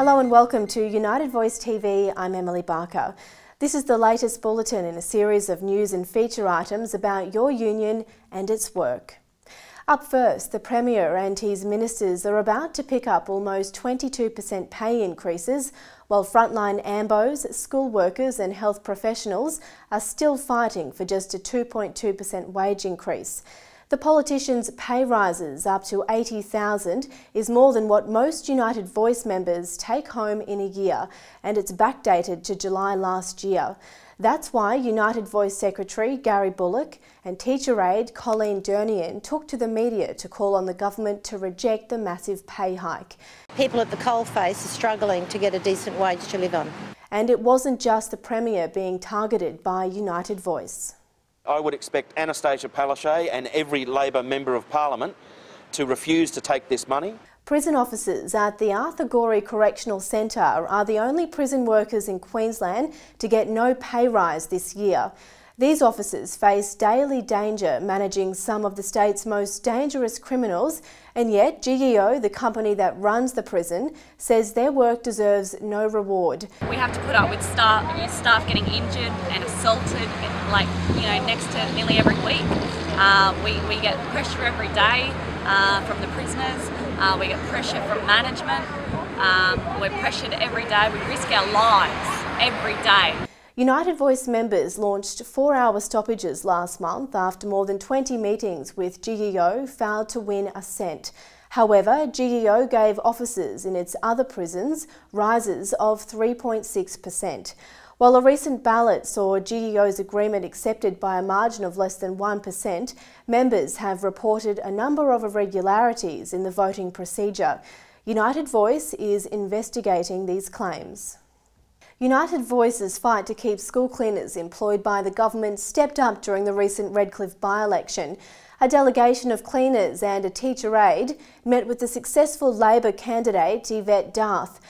Hello and welcome to United Voice TV. I'm Emily Barker. This is the latest bulletin in a series of news and feature items about your union and its work. Up first, the Premier and his ministers are about to pick up almost 22% pay increases, while frontline AMBOs, school workers and health professionals are still fighting for just a 2.2% wage increase. The politicians' pay rises up to $80,000 is more than what most United Voice members take home in a year, and it's backdated to July last year. That's why United Voice Secretary Gary Bullock and teacher aide Colleen Dernian took to the media to call on the government to reject the massive pay hike. People at the coalface are struggling to get a decent wage to live on. And it wasn't just the Premier being targeted by United Voice. I would expect Anastasia Palaszczuk and every Labor Member of Parliament to refuse to take this money. Prison officers at the Arthur Gorey Correctional Centre are the only prison workers in Queensland to get no pay rise this year. These officers face daily danger managing some of the state's most dangerous criminals, and yet GEO, the company that runs the prison, says their work deserves no reward. We have to put up with staff getting injured and assaulted, next to nearly every week. We get pressure every day from the prisoners. We get pressure from management. We're pressured every day. We risk our lives every day. United Voice members launched 4-hour stoppages last month after more than 20 meetings with GEO failed to win a cent. However, GEO gave officers in its other prisons rises of 3.6%. While a recent ballot saw GEO's agreement accepted by a margin of less than 1%, members have reported a number of irregularities in the voting procedure. United Voice is investigating these claims. United Voice's fight to keep school cleaners employed by the government stepped up during the recent Redcliffe by-election. A delegation of cleaners and a teacher aide met with the successful Labor candidate Yvette Darth.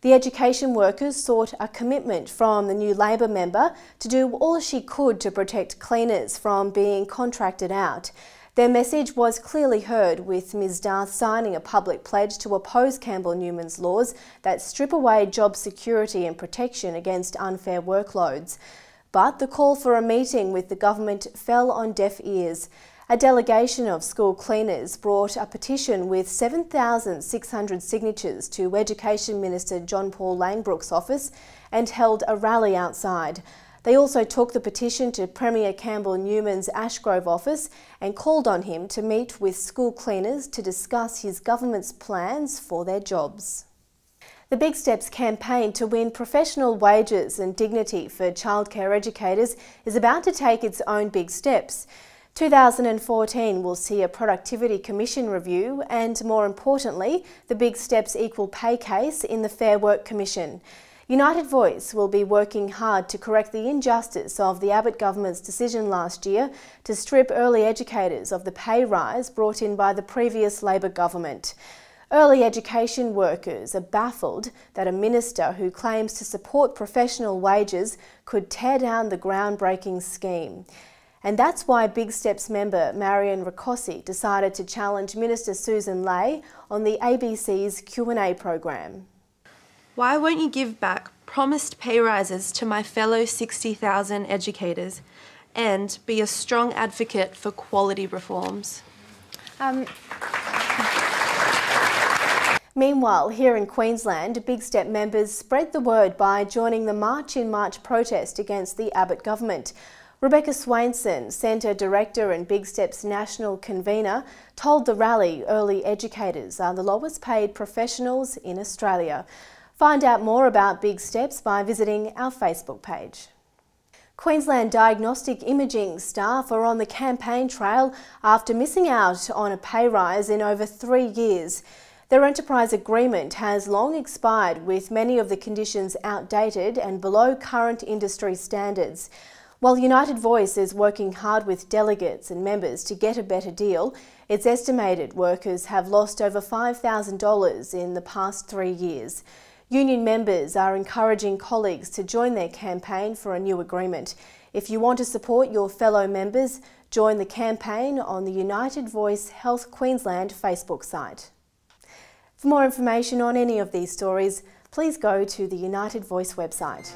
The education workers sought a commitment from the new Labor member to do all she could to protect cleaners from being contracted out. Their message was clearly heard, with Ms Darth signing a public pledge to oppose Campbell Newman's laws that strip away job security and protection against unfair workloads. But the call for a meeting with the government fell on deaf ears. A delegation of school cleaners brought a petition with 7,600 signatures to Education Minister John Paul Langbrook's office and held a rally outside. They also took the petition to Premier Campbell Newman's Ashgrove office and called on him to meet with school cleaners to discuss his government's plans for their jobs. The Big Steps campaign to win professional wages and dignity for childcare educators is about to take its own big steps. 2014 will see a Productivity Commission review and, more importantly, the Big Steps equal pay case in the Fair Work Commission. United Voice will be working hard to correct the injustice of the Abbott government's decision last year to strip early educators of the pay rise brought in by the previous Labor government. Early education workers are baffled that a minister who claims to support professional wages could tear down the groundbreaking scheme. And that's why Big Steps member Marion Ricossi decided to challenge Minister Susan Ley on the ABC's Q&A program. Why won't you give back promised pay rises to my fellow 60,000 educators and be a strong advocate for quality reforms? Meanwhile, here in Queensland, Big Step members spread the word by joining the March in March protest against the Abbott government. Rebecca Swainson, Centre Director and Big Steps National Convener, told the rally early educators are the lowest paid professionals in Australia. Find out more about Big Steps by visiting our Facebook page. Queensland Diagnostic Imaging staff are on the campaign trail after missing out on a pay rise in over 3 years. Their enterprise agreement has long expired, with many of the conditions outdated and below current industry standards. While United Voice is working hard with delegates and members to get a better deal, it's estimated workers have lost over $5,000 in the past 3 years. Union members are encouraging colleagues to join their campaign for a new agreement. If you want to support your fellow members, join the campaign on the United Voice Health Queensland Facebook site. For more information on any of these stories, please go to the United Voice website.